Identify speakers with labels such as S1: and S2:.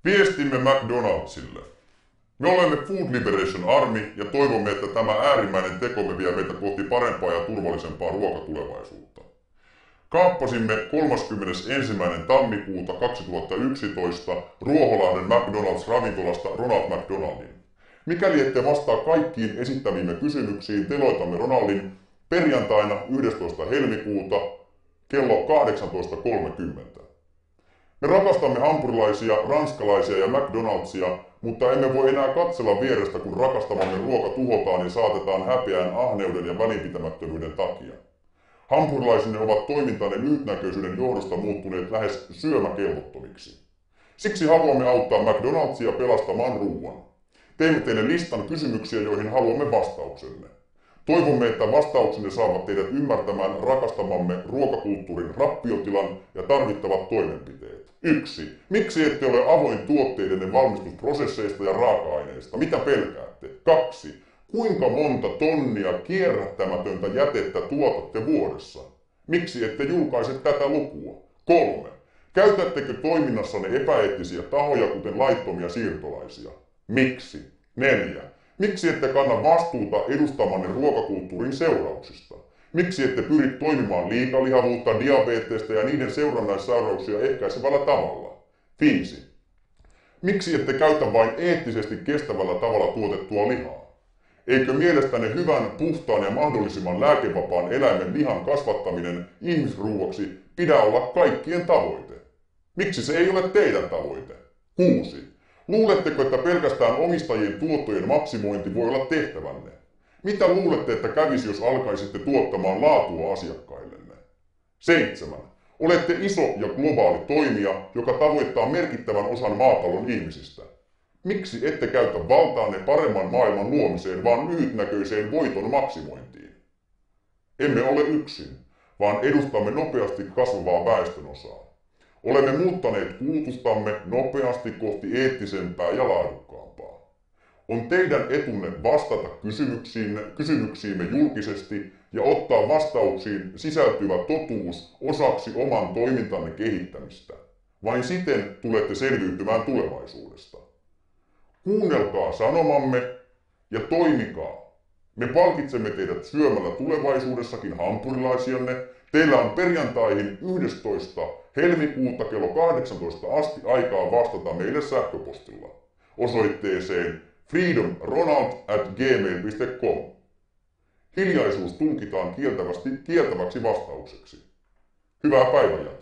S1: Viestimme McDonaldsille. Me olemme Food Liberation Army ja toivomme, että tämä äärimmäinen tekomme vie meitä kohti parempaa ja turvallisempaa ruokatulevaisuutta. Kaappasimme 31. tammikuuta 2011 Ruoholahden McDonald's-ravintolasta Ronald McDonaldin. Mikäli ette vastaa kaikkiin esittämiimme kysymyksiin, teloitamme Ronaldin perjantaina 11. helmikuuta kello 18.30. Me rakastamme hampurilaisia, ranskalaisia ja McDonald'sia, mutta emme voi enää katsella vierestä, kun rakastamamme ruoka tuhotaan ja saatetaan häpeään ahneuden ja välinpitämättömyyden takia. Hampurilaisinne ovat toimintanne lyhytnäköisyyden johdosta muuttuneet lähes syömäkelvottomiksi. Siksi haluamme auttaa McDonald'sia pelastamaan ruoan. Teemme teille listan kysymyksiä, joihin haluamme vastauksenne. Toivomme, että vastauksenne saavat teidät ymmärtämään rakastamamme ruokakulttuurin rappiotilan ja tarvittavat toimenpiteet. 1. Miksi ette ole avoin tuotteidenne valmistusprosesseista ja raaka-aineista? Mitä pelkäätte? 2. Kuinka monta tonnia kierrättämätöntä jätettä tuotatte vuodessa? Miksi ette julkaise tätä lukua? 3. Käytättekö toiminnassanne epäeettisiä tahoja, kuten laittomia siirtolaisia? Miksi? 4. Miksi ette kanna vastuuta edustamanne ruokakulttuurin seurauksista? Miksi ette pyri toimimaan liikalihavuutta, diabetestä ja niiden seurannaissairauksia ehkäisevällä tavalla? 5. Miksi ette käytä vain eettisesti kestävällä tavalla tuotettua lihaa? Eikö mielestänne hyvän, puhtaan ja mahdollisimman lääkevapaan eläimen lihan kasvattaminen ihmisruuaksi pidä olla kaikkien tavoite? Miksi se ei ole teidän tavoite? 6. Luuletteko, että pelkästään omistajien tuottojen maksimointi voi olla tehtävänne? Mitä luulette, että kävisi, jos alkaisitte tuottamaan laatua asiakkaillenne? 7. Olette iso ja globaali toimija, joka tavoittaa merkittävän osan maapallon ihmisistä. Miksi ette käytä valtaanne paremman maailman luomiseen, vaan lyhytnäköiseen voiton maksimointiin? Emme ole yksin, vaan edustamme nopeasti kasvavaa väestönosaa. Olemme muuttaneet kulutustamme nopeasti kohti eettisempää ja laadukkaampaa. On teidän etunne vastata kysymyksiimme julkisesti ja ottaa vastauksiin sisältyvä totuus osaksi oman toimintanne kehittämistä. Vain siten tulette selviytymään tulevaisuudesta. Kuunnelkaa sanomamme ja toimikaa. Me palkitsemme teidät syömällä tulevaisuudessakin hampurilaisianne. Teillä on perjantaihin 11. helmikuuta kello 18 asti aikaa vastata meille sähköpostilla osoitteeseen freedomronald@gmail.com. Hiljaisuus tulkitaan kieltäväksi vastaukseksi. Hyvää päivänjatkoa!